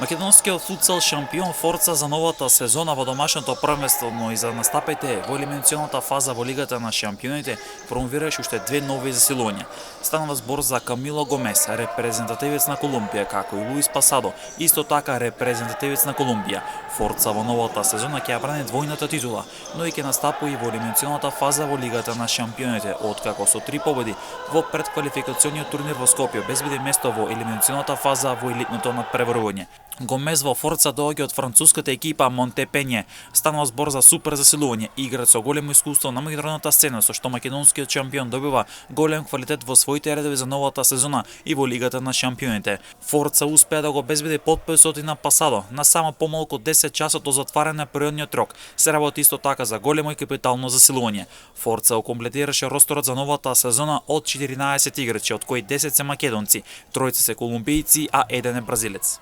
Македонскиот футсал шампион Форца за новата сезона во домашното првенство, но и за настапите во елиминационата фаза во Лигата на шампионите промовираше уште две нови засилувања. Станува збор за Камило Гомес, репрезентативец на Колумбија, како и Луис Пасадо, исто така репрезентативец на Колумбија. Форца во новата сезона ќе ја брани двојната титула, но и ќе настапува и во елиминационата фаза во Лигата на шампионите, откако со 3 победи во предквалификациониот турнир во Скопје обезбеди место во елиминационата фаза во елитното надпреварување. Гомес во Форца доаѓа од француската екипа Монтепење. Станува збор за супер засилување, играч со големо искуство на меѓународната сцена, со што македонскиот шампион добива голем квалитет во своите редови за новата сезона и во Лигата на шампионите. Форца успеа да го обезбеди потписот и на Пасадо на само помалку 10 часот до затварање на периодниот рок. Се работи исто така за големо и капитално засилување. Форца окомплетираше росторот за новата сезона од 14 играчи, од кои 10 се македонци, тројца се колумбијци, а еден е бразилец.